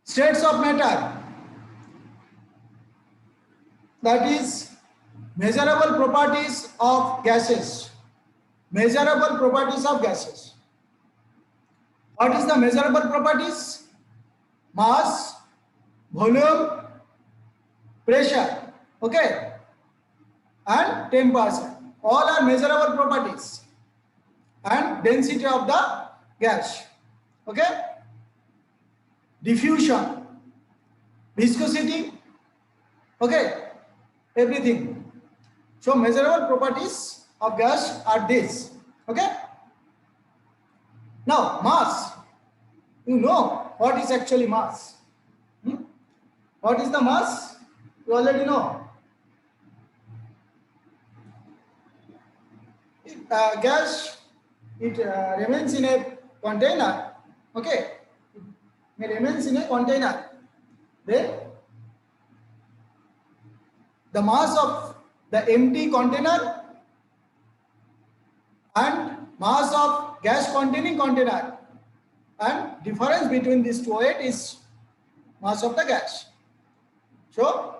States of matter, that is measurable properties of gases. Measurable properties of gases. What is the measurable properties? Mass, volume, pressure, okay, and temperature. All are measurable properties. And density of the gas, okay. Diffusion, viscosity, okay, everything. So measurable properties of gas are these, okay. Now mass, you know what is actually mass? What is the mass? You already know. Gas, it remains in a container, okay. It remains in a container. Then the mass of the empty container and mass of gas containing container, and difference between these two weight is mass of the gas. So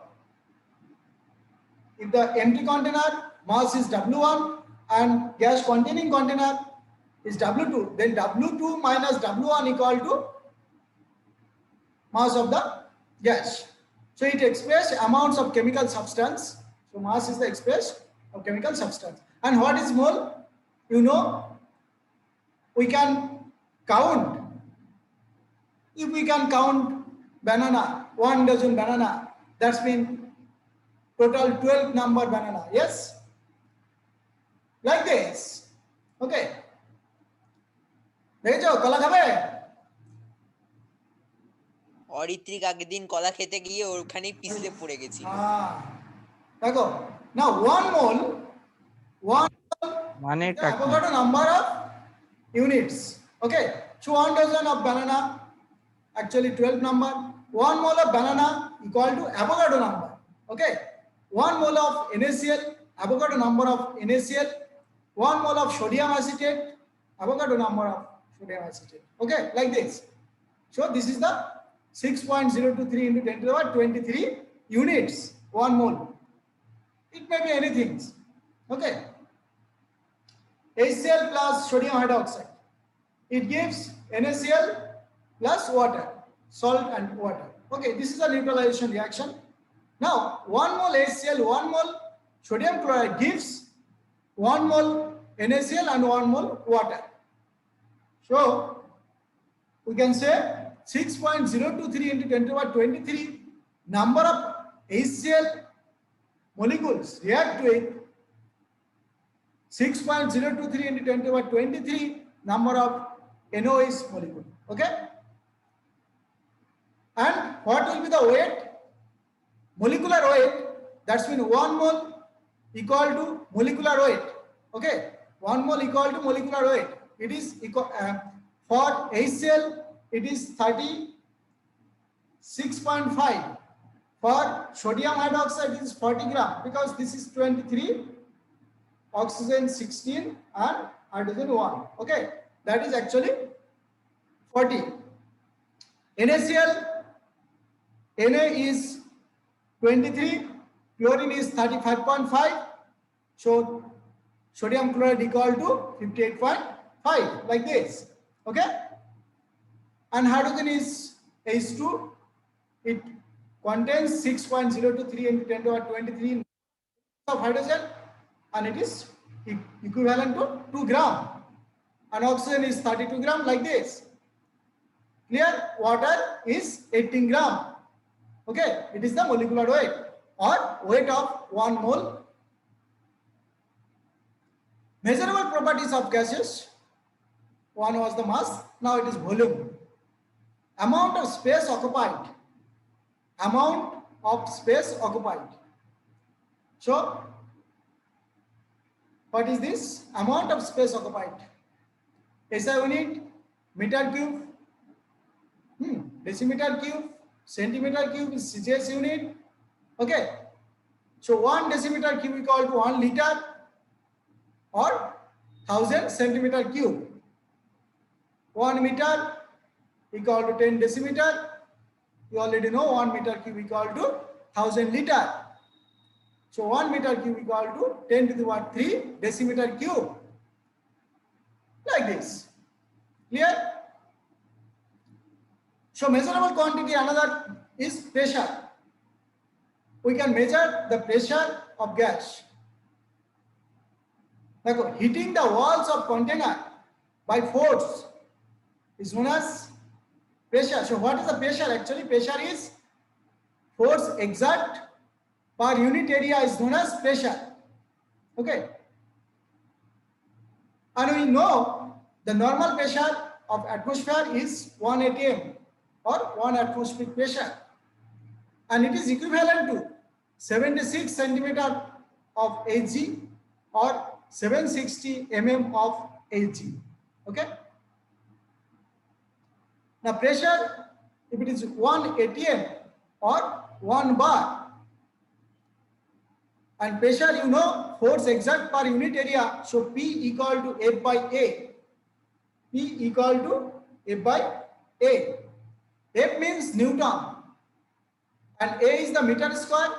if the empty container mass is W1 and gas containing container is W2, then W2 minus W1 equal to mass of the gas. So it expresses amounts of chemical substance. So mass is the express of chemical substance. And what is mole? You know, we can count. If we can count banana, 1 dozen banana, that's mean total 12 number banana. Yes? Like this. Okay. দেখেছো কলা খাবে? অরিত্রিক আগের দিন কলা খেতে গিয়ে ওখানেই পিছলে পড়ে গেছিল। দেখো, now 1 mole মানে Avogadro number of units. Okay, so 1 dozen of banana, actually 12 number. 1 mole of banana equal to Avogadro number. Okay, 1 mole of NaCl, Avogadro number of NaCl. 1 mole of sodium acetate, Avogadro number of sodium acetate. Okay, like this. So this is the 6.023 into 10 to the power 23 units, 1 mole. It may be anything. Okay. HCl plus sodium hydroxide. It gives NaCl plus water, salt and water. Okay, this is a neutralization reaction. Now, 1 mole HCl, 1 mole sodium chloride gives 1 mole NaCl and 1 mole water. So, we can say 6.023 into 10 to the power 23 number of HCl molecules react with 6.023 into 10 to the power 23 number of NOH molecule. Okay? And what will be the weight? Molecular weight, that's mean 1 mole equal to molecular weight. Okay? 1 mole equal to molecular weight. It is equal, for HCl, it is 36.5. For sodium hydroxide, it is 40 gram because this is 23. Oxygen 16 and hydrogen 1. Okay, that is actually 40. NaCl, Na is 23, chlorine is 35.5. So sodium chloride equal to 58.5, like this. Okay, and hydrogen is H2. It contains 6.023 into 10 to the power 23 of hydrogen, and it is equivalent to 2 gram, and oxygen is 32 gram, like this. Clear? Water is 18 gram. Okay, it is the molecular weight or weight of 1 mole. Measurable properties of gases. One was the mass, now it is volume. Amount of space occupied. Amount of space occupied. So what is this? Amount of space occupied. SI unit, meter cube, decimeter cube, centimeter cube is CGS unit. Okay. So 1 decimeter cube equal to 1 liter or 1000 centimeter cube. 1 meter equal to 10 decimeter You already know 1 meter cube equal to 1000 liter. So 1 meter cube equal to 10 to the power 3 decimeter cube. Like this. Clear? So measurable quantity another is pressure. We can measure the pressure of gas. Like hitting the walls of container by force is known as pressure. So what is the pressure? Actually, pressure is force exert per unit area is known as pressure. Okay. And we know the normal pressure of atmosphere is 1 atm or 1 atmospheric pressure. And it is equivalent to 76 centimeter of Hg or 760 mm of Hg. Okay. Now pressure, if it is 1 atm or 1 bar, and pressure you know force exert per unit area, so P equal to F by A. P equal to F by A. F means Newton and A is the meter square.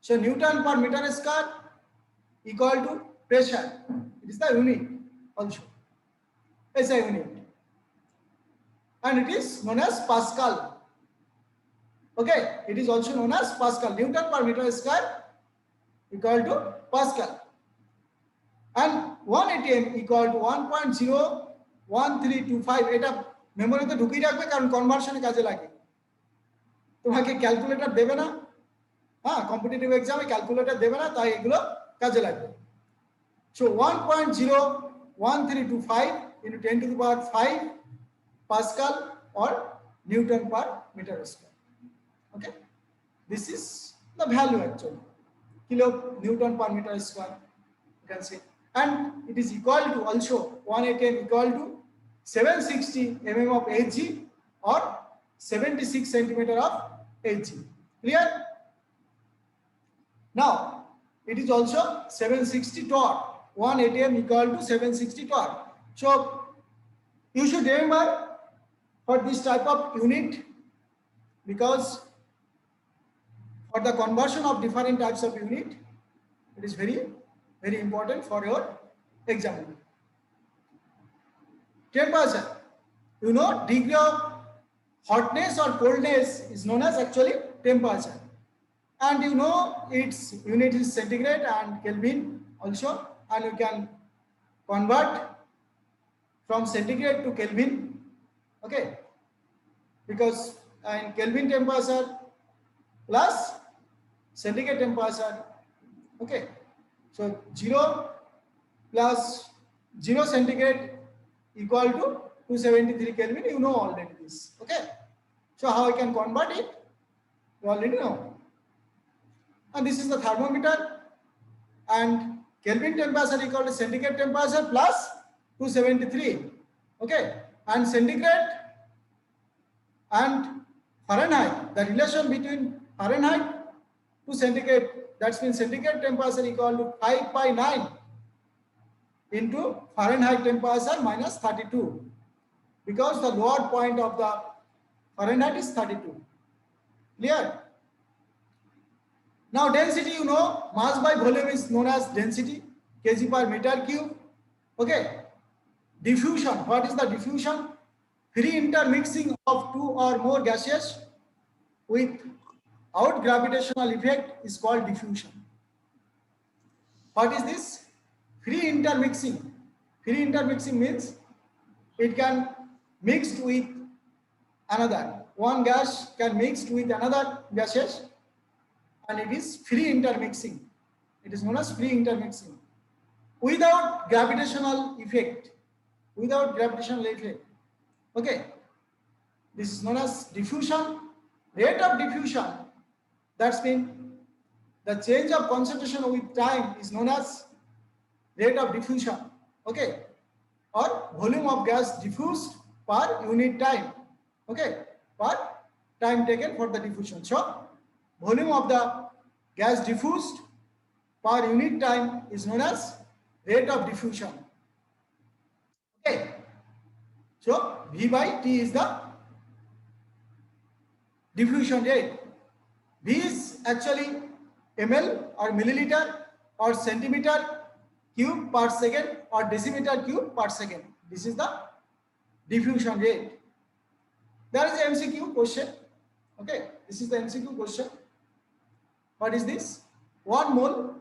So Newton per meter square equal to pressure. It is the unit also. SI unit. And it is known as Pascal. Okay, it is also known as Pascal. Newton per meter square equal to Pascal. And 1 atm equal to 1.01325. এটা মেমোরিতে ঢুকিয়ে রাখবে কারণ কনভার্সনে কাজে লাগে। তোমাকে calculator দেবে না, হ্যাঁ কম্পিটিটিভ এক্সামে ক্যালকুলেটর দেবে না, তাই এগুলো কাজে লাগবে। So 1.01325 into 10 to the power 5 Pascal or Newton per meter square. Okay, this is the value actually. Kilo Newton per meter square, you can say, and it is equal to also 1 atm equal to 760 mm of Hg or 76 centimeter of Hg. Clear? Now it is also 760 torr. 1 atm equal to 760 torr. So you should remember for this type of unit, because for the conversion of different types of unit, it is very, very important for your exam. Temperature. You know, degree of hotness or coldness is known as actually temperature. And you know its unit is centigrade and Kelvin also. And you can convert from centigrade to Kelvin. Okay. Because in Kelvin temperature plus centigrade temperature, okay, so 0 plus 0 centigrade equal to 273 Kelvin, you know already this. Okay, so how I can convert it, you already know. And this is the thermometer, and Kelvin temperature equal to centigrade temperature plus 273. Okay, and centigrade and Fahrenheit, the relation between Fahrenheit to centigrade, that means centigrade temperature equal to 5 by 9 into Fahrenheit temperature minus 32, because the lower point of the Fahrenheit is 32. Clear? Now density, you know, mass by volume is known as density, kg per meter cube. Okay. Diffusion, what is the diffusion? Free intermixing of two or more gases without gravitational effect is called diffusion. What is this? Free intermixing. Free intermixing means it can mix with another. One gas can mix with another gases, and it is free intermixing. It is known as free intermixing without gravitational effect. Without gravitational effect. Okay, this is known as diffusion. Rate of diffusion, that's mean the change of concentration with time is known as rate of diffusion. Okay, or volume of gas diffused per unit time. Okay, per time taken for the diffusion. So volume of the gas diffused per unit time is known as rate of diffusion. Okay, so V by T is the diffusion rate. V is actually ml or milliliter or centimeter cube per second or decimeter cube per second. This is the diffusion rate. There is an MCQ question. Okay, this is the MCQ question. What is this? 1 mole.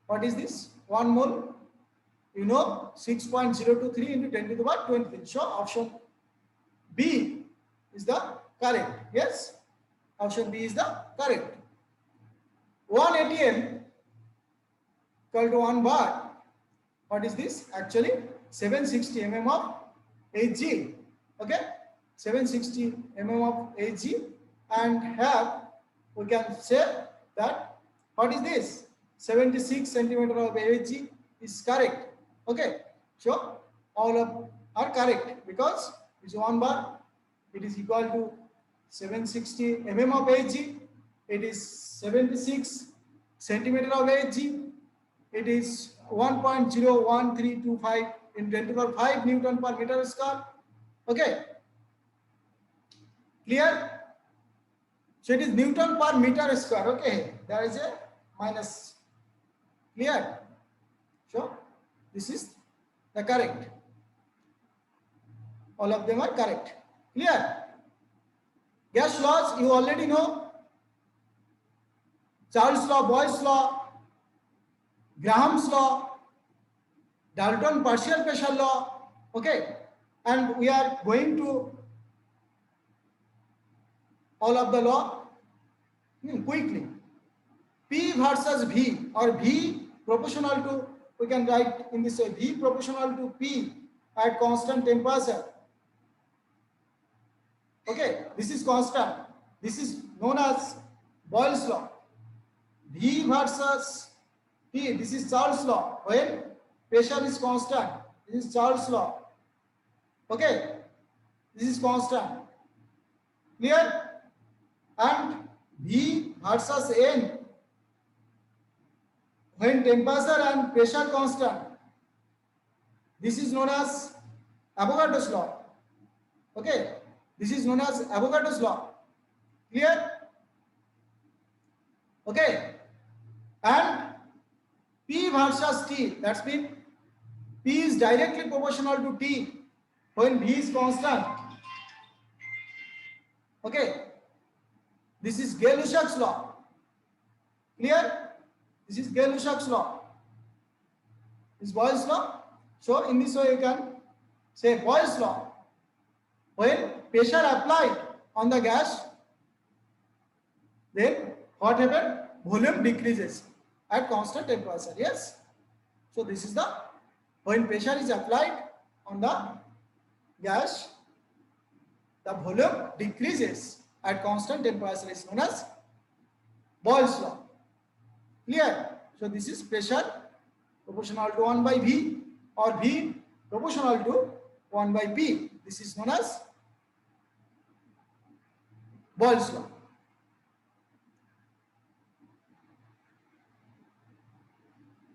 What is this? 1 mole. You know, 6.023 into 10 to the power 23. So option B is the correct. Yes, option B is the correct. 1 ATM equal to 1 bar. What is this? Actually 760 mm of Hg. Okay, 760 mm of Hg, and have we can say that what is this? 76 centimeter of Hg is correct. Okay, so all of are correct because it's 1 bar. It is equal to 760 mm of Hg. It is 76 centimeter of Hg. It is 1.01325 in 10 to the power 5 Newton per meter square. Okay, clear? So it is Newton per meter square. Okay, there is a minus. Clear? So this is the correct. All of them are correct. Clear? Gas laws you already know. Charles law, Boyle's law, Graham's law, Dalton partial pressure law. Okay, and we are going to all of the law quickly. P versus V, or V proportional to, we can write in this way, V proportional to P at constant temperature. Okay, this is constant. This is known as Boyle's law. V versus P, this is Charles law. When pressure is constant, this is Charles law. Okay, this is constant. Clear? And V versus N, when temperature and pressure constant, this is known as Avogadro's law. Okay, this is known as Avogadro's law. Clear? Okay, and P versus T, that's mean P is directly proportional to T when V is constant. Okay, this is Gay-Lussac's law. Clear? This is Gay-Lussac's law. This is Boyle's law. So in this way you can say Boyle's law. When pressure applied on the gas, then what happened? Volume decreases at constant temperature. Yes. So this is the, when pressure is applied on the gas, the volume decreases at constant temperature is known as Boyle's law. Clear? So this is pressure proportional to 1 by V, or V proportional to 1 by P. This is known as Boyle's law.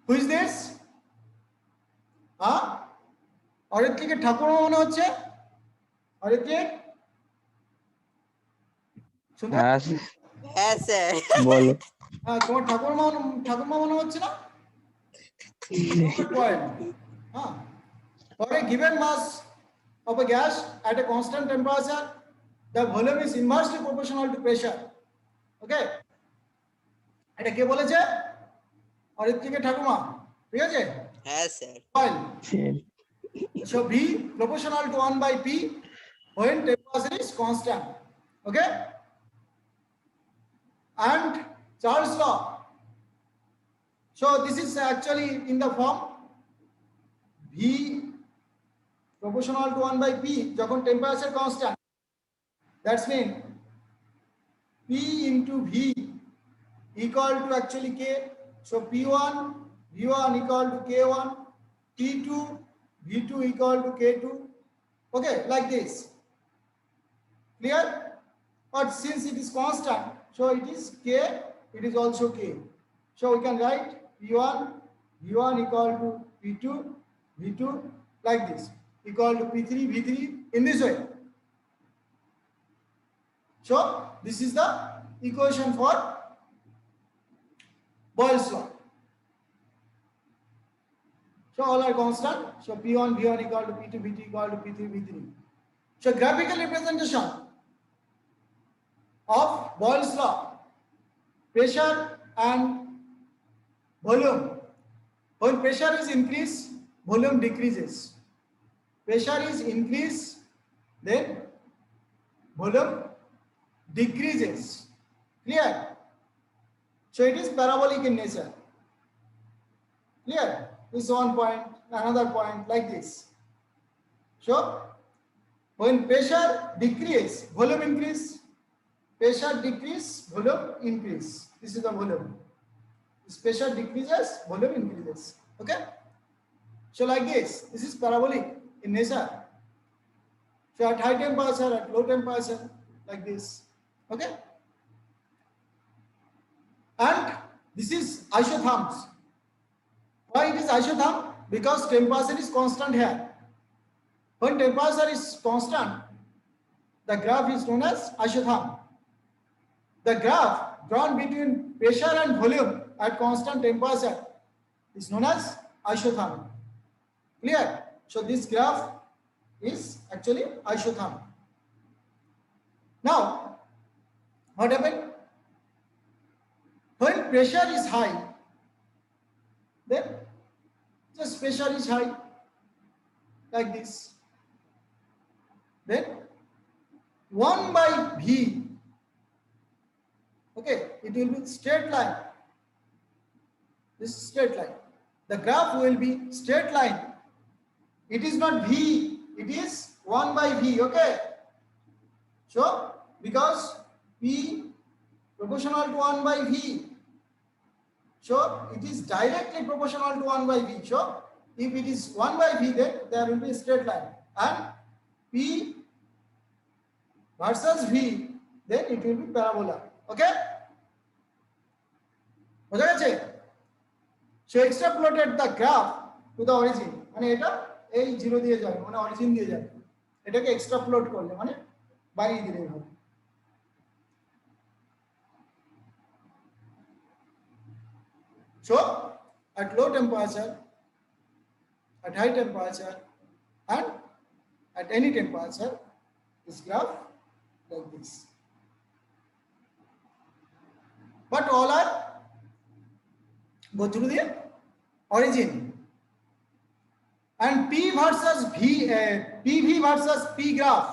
Who is this? অরিত্রিকের ঠাকুরমা মনে হচ্ছে? অরিত্রিক? শুনতে? হ্যাঁ sir. বলো। তোমার ঠাকুরমা মনে হচ্ছে না? Good point. For a given mass of a gas at a constant temperature, the volume is inversely proportional to pressure. Okay? এটা কে বলেছে? অরিত্রিকের ঠাকুরমা। ঠিক আছে? হ্যাঁ sir. So V proportional to 1 by P when temperature is constant. Okay? And Charles law. So this is actually in the form V proportional to 1 by P যখন temperature constant. That's mean P into V equal to actually K. So P1, V1 equal to K1, T2, V2 equal to K2. Okay, like this. Clear? But since it is constant, so it is K, it is also K. So we can write V1 equal to V2 like this, equal to P3, V3 in this way. So this is the equation for Boyle's law. So all are constant. So P1 V1 equal to P2 V2 equal to P3 V3. So graphical representation of Boyle's law, pressure and volume. When pressure is increased, volume decreases. Pressure is increased, then volume decreases. Clear? So it is parabolic in nature. Clear? This is one point, another point like this. So when pressure decrease, volume increase. Pressure decrease, volume increase. This is the volume. This pressure decreases, volume increases. Okay? So like this is parabolic in nature. So at high temperature, at low temperature, like this. Okay? And this is isotherms. Why it is isotherm? Because temperature is constant here. When temperature is constant, the graph is known as isotherm. The graph drawn between pressure and volume at constant temperature is known as isotherm. Clear? So this graph is actually isotherm. Now, what happened? When pressure is high, then just pressure is high, like this. Then 1 by V, okay, it will be straight line. This is straight line. The graph will be straight line. It is not V, it is 1 by V, okay. So, because P proportional to 1 by V, so it is directly proportional to 1 by V. So, if it is 1 by V, then there will be a straight line. And P versus V, then it will be parabola. Okay? Okay? So, extrapolated the graph to the origin. মানে এটা এই 0 দিয়ে যাবে, মানে origin দিয়ে যাবে। এটাকে extrapolate করলে মানে বাড়িয়ে দিলেই হবে। So, at low temperature, at high temperature, and at any temperature, this graph like this. But all are go through the origin. And P versus V, PV versus P graph.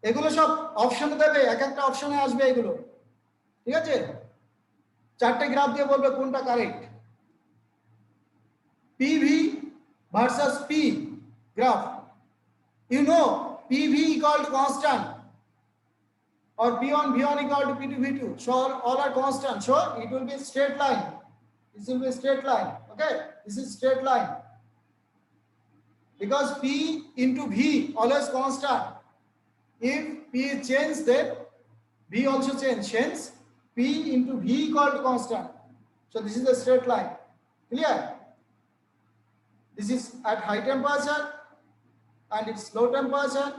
এগুলো সব অপশনে দেবে, এক একটা অপশনে আসবে এগুলো। ঠিক আছে? চারটে গ্রাফ দিয়ে বলবে কোনটা correct. PV versus P graph. You know PV equal to constant or P1 V1 equal to P2 V2. So all are constant. So it will be a straight line. This will be a straight line. Okay? This is straight line. Because P into V always constant. If P is changed, then V also change. Hence, P into V equal to constant. So this is a straight line. Clear? This is at high temperature and it's low temperature.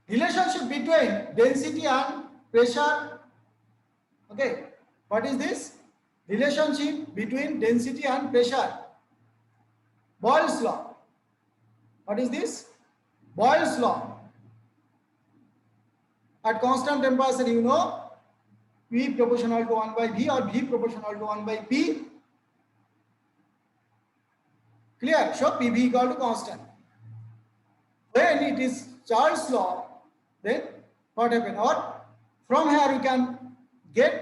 Relationship between density and pressure. Okay. What is this? Relationship between density and pressure. Boyle's law. What is this? Boyle's law. At constant temperature, you know, P proportional to 1 by V or V proportional to 1 by P. Clear? So PV equal to constant. When it is Charles' law, then what happens? Or from here you can get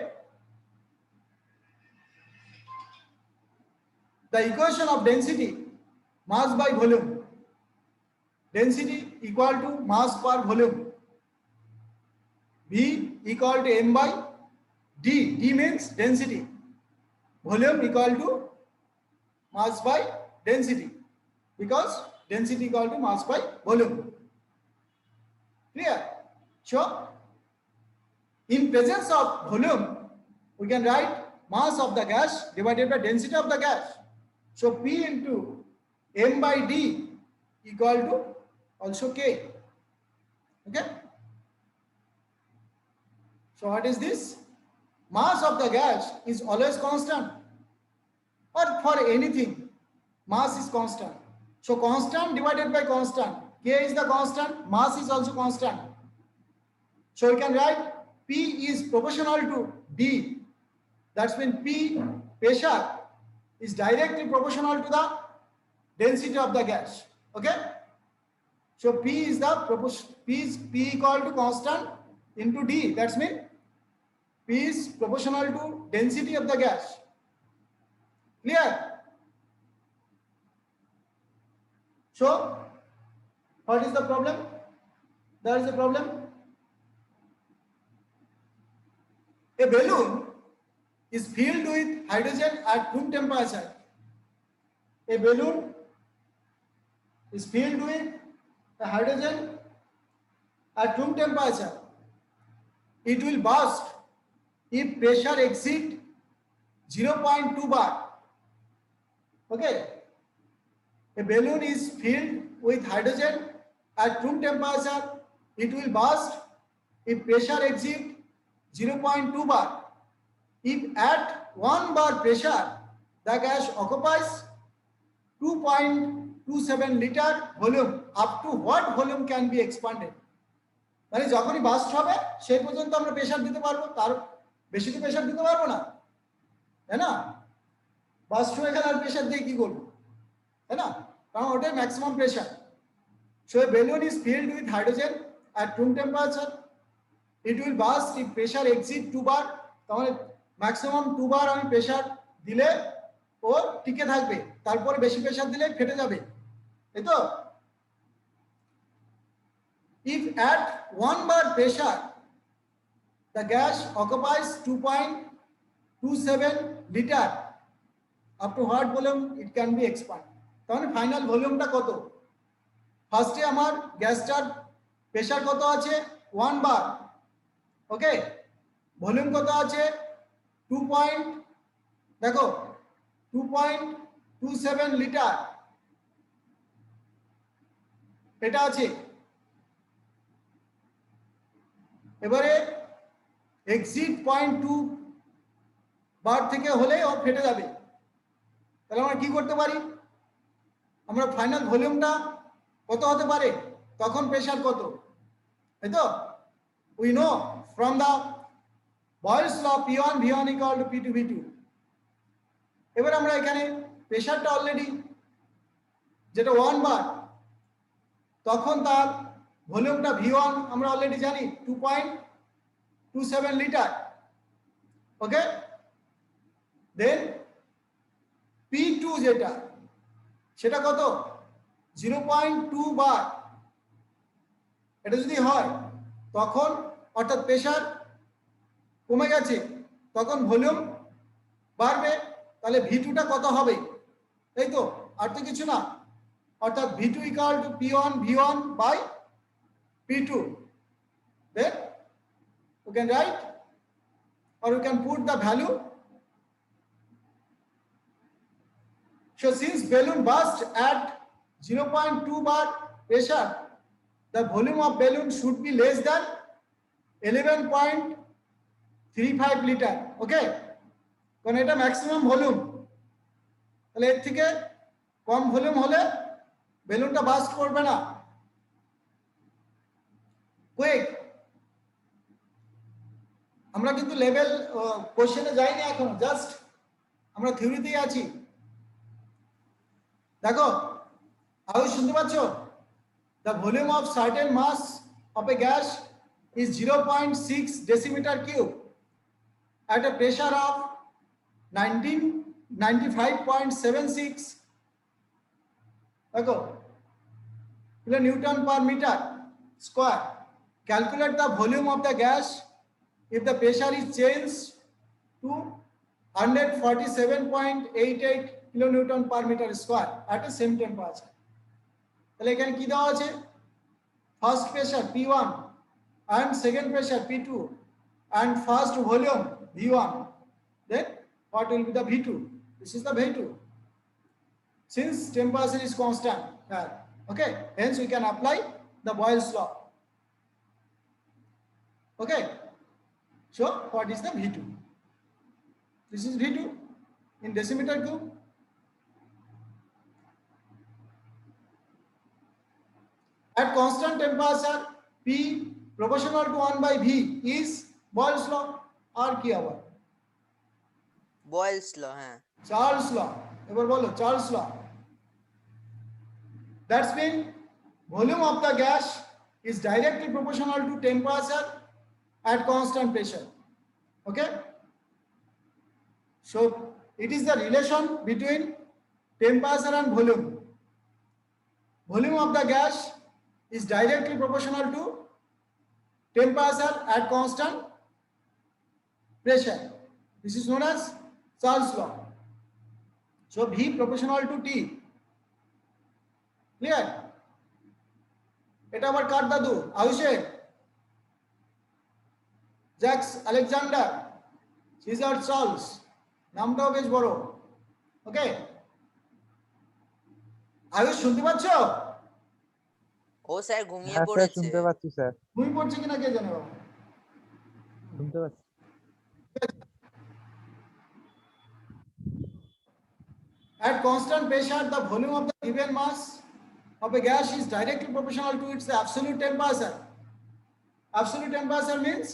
the equation of density, mass by volume. Density equal to mass per volume. V equal to M by D. D means density. Volume equal to mass by density. Because density equal to mass by volume. Clear? So, in presence of volume, we can write mass of the gas divided by density of the gas. So, P into M by D equal to also K. Okay? So what is this? Mass of the gas is always constant, or for anything mass is constant. So constant divided by constant, K is the constant, mass is also constant. So we can write P is proportional to D. That's when P, pressure, is directly proportional to the density of the gas. Okay. So P is the proportion, P equal to constant into D. That's mean P is proportional to density of the gas. Clear? So what is the problem? There is a problem. A balloon is filled with hydrogen at room temperature. A balloon is filled with the hydrogen at room temperature. It will burst if pressure exceeds 0.2 bar. Okay. A balloon is filled with hydrogen at room temperature. It will burst if pressure exceeds 0.2 bar. If at 1 bar pressure, the gas occupies 2.27 liter volume. Up to what volume can be expanded? মানে যখনই bast হবে সেই পর্যন্ত আমরা pressure দিতে পারবো, তার বেশি তো প্রেসার দিতে পারবো না, তাই না? বাস্ট হয়ে গেলে আর প্রেসার দিয়ে কি করবো, তাই না? কারণ ওটাই maximum pressure. So a balloon is filled with hydrogen at room temperature. It will burst if pressure exceeds 2 bar. তাহলে ম্যাক্সিমাম 2 বার আমি প্রেসার দিলে ও টিকে থাকবে, তারপরে বেশি প্রেসার দিলে ফেটে যাবে, তাই তো? If at 1 bar pressure the gas occupies 2.27 liter, up to what volume it can be expanded? তাহলে ফাইনাল ভলিউমটা কত? ফার্স্টে আমার গ্যাসটার প্রেসার কত আছে? 1 বার। ওকে, ভলিউম কত আছে? 2.27 লিটার এটা আছে। এবারে এক্সিট 0.2 বার থেকে হলে ও ফেটে যাবে। তাহলে আমরা কি করতে পারি? আমরা ফাইনাল ভলিউমটা কত হতে পারে, তখন প্রেসার কত, তাই তো? We know from the Boyle's law P1 V1 equal to P2 V2। এবার আমরা এখানে প্রেসারটা অলরেডি যেটা 1 বার, তখন তার ভলিউমটা V1 আমরা অলরেডি জানি 2.27 লিটার। ওকে, দেন P2 যেটা সেটা কত? 0.2 বার। এটা যদি হয় তখন অর্থাৎ প্রেসার কমে গেছে, তখন ভলিউম বাড়বে। তাহলে V2টা কত হবে, তাই তো? আর তো কিছু না, অর্থাৎ V2 equal to P1 V1 by P2। Then you can write or you can put the value. So since balloon burst at 0.2 bar pressure, the volume of balloon should be less than 11.35 liter. Okay, কারণ এটা maximum volume, তাহলে এর থেকে কম volume হলে বেলুনটা bast করবে না। Quick, আমরা কিন্তু লেভেল কোশ্চেনে যাইনি এখন, জাস্ট আমরা থিওরিতেই আছি। দেখো আওয়াজ শুনতে পাচ্ছ? The volume of certain mass of a gas is 0.6 decimeter cube at a pressure of 95.76 kilonewton per meter square. Calculate the volume of the gas if the pressure is changed to 147.88 kilonewton per meter square at the same temperature. তাহলে এখানে কি দেওয়া আছে? First pressure P1 and second pressure P2 and first volume V1. Then what will be the V2? This is the V2. Since temperature is constant here, okay, hence we can apply the Boyle's law. Okay, So what is the V2? This is V2 in decimeter cube. At constant temperature, P proportional to 1 by V is Boyle's law or কি আবার? বয়েলস ল, হ্যাঁ। Charles law. এবার বলো Charles law. That's mean volume of the gas is directly proportional to temperature at constant pressure. Okay? So it is the relation between temperature and volume. Volume of the gas is directly proportional to temperature at constant pressure. This is known as Charles law. So V proportional to T. Clear? এটা আবার কার দাদু? আয়ুষের, Jacks Alexander, caesar Charles, নামটাও বেশ বড়। ওকে, আয়ুষ শুনতে পাচ্ছ? ও sir ঘুমিয়ে হ্যাঁ স্যার, পড়েছে। শুনতে পাচ্ছি স্যার, ঘুমিয়ে পড়ছে কিনা কে জানে বাবা। শুনতে পাচ্ছি। At constant pressure, the volume of the given mass of a gas is directly proportional to its absolute temperature. Absolute temperature means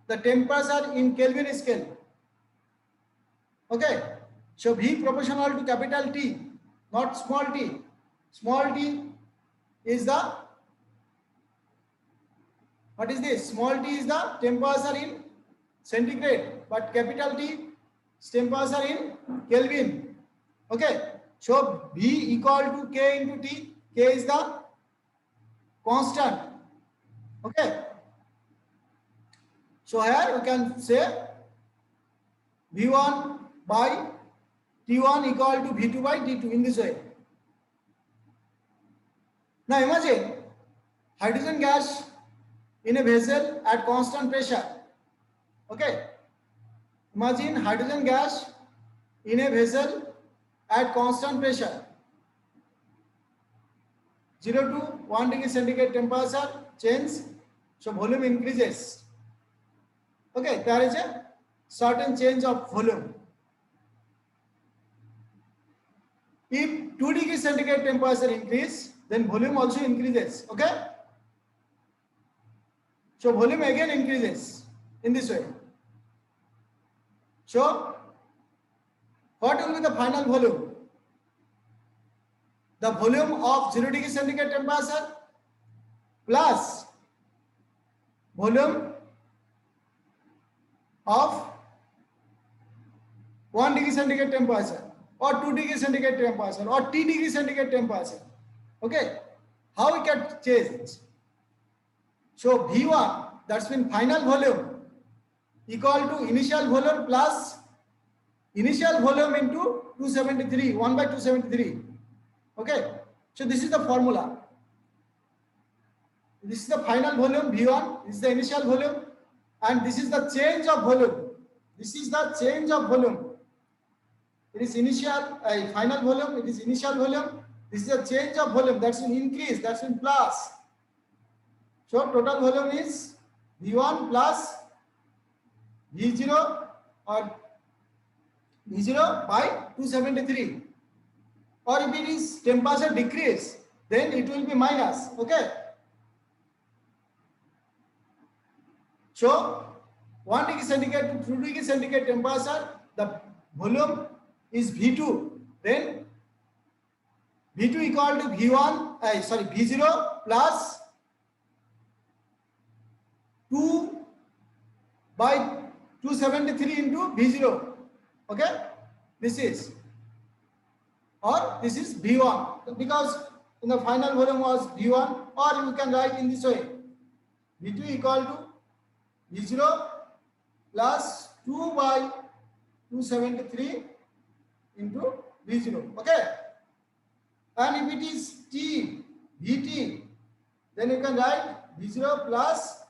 the temperature in Kelvin scale. Okay, so V proportional to capital T, not small t. Small t is the, what is this? Small t is the temperature in centigrade, but capital T is temperature in Kelvin. Okay, so V equal to K into T. K is the constant. Okay, so here we can say V1 by T1 equal to V2 by T2 in this way. Now imagine hydrogen gas in a vessel at constant pressure. Okay, imagine hydrogen gas in a vessel at constant pressure, 0 to 1 degree centigrade temperature change, so volume increases. Okay, there is a certain change of volume. If 2 degree centigrade temperature increase, then volume also increases. Okay, so volume again increases in this way. So what will be the final volume? The volume of 0 degree centigrade temperature plus volume of 1 degree centigrade temperature or 2 degree centigrade temperature or T degree centigrade temperature. Okay, how we can change? So V1, that's mean final volume, equal to initial volume plus initial volume into 273, 1 by 273. Okay, so this is the formula. This is the final volume V1, this is the initial volume, and this is the change of volume. This is the change of volume. It is initial, final volume, it is initial volume. This is a change of volume, that's an increase, that's in plus. So total volume is V1 plus V0 or V0 by 273. Or if it is temperature decrease, then it will be minus. Okay. So 1 degree centigrade to 2 degree centigrade temperature, the volume is V2. Then V2 equal to V0 plus 2 by 273 into V0. Okay, this is, or this is V1, because in the final volume was V1, or you can write in this way, V2 equal to V0 plus 2 by 273 into V0. Okay, and if it is T, Vt, then you can write V0 plus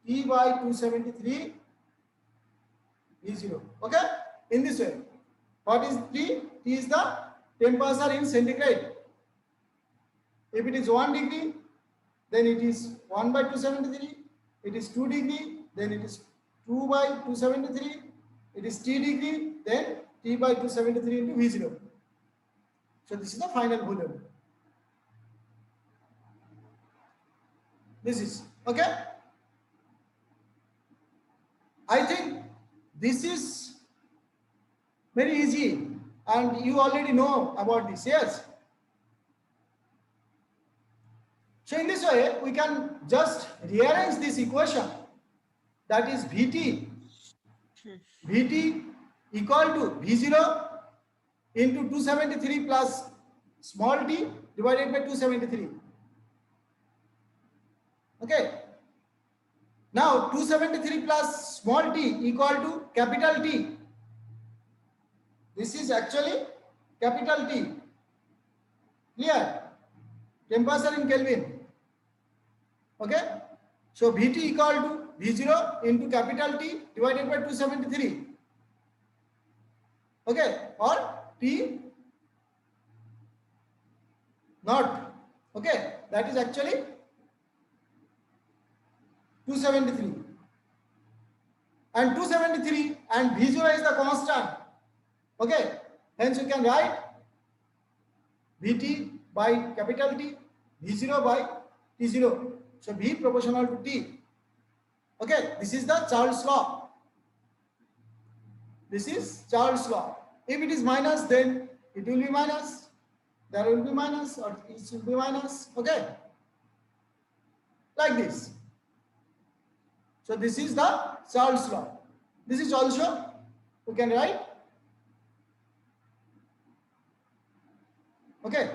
T by 273 V0. Okay, in this way. What is T? T is the temperature in centigrade. If it is 1 degree, then it is 1 by 273. It is 2 degree, then it is 2 by 273, it is T degree, then T by 273 into V0. So this is the final volume. This is, okay? I think this is very easy and you already know about this, yes? So in this way, we can just rearrange this equation, that is Vt equal to V0 into 273 plus small t divided by 273. Okay. Now 273 plus small t equal to capital T. This is actually capital T. Clear? Temperature in Kelvin. Okay. So Vt equal to V0 into capital T divided by 273. Okay. Or T naught. Okay. That is actually 273. And 273 and V0 is the constant. Okay. Hence you can write Vt by capital T, V0 by T0. So V proportional to T. Okay. This is the Charles law. This is Charles law. If it is minus, then it will be minus. There will be minus, or it will be minus. Okay. Like this. So this is the Charles law. This is also, we can write. Okay.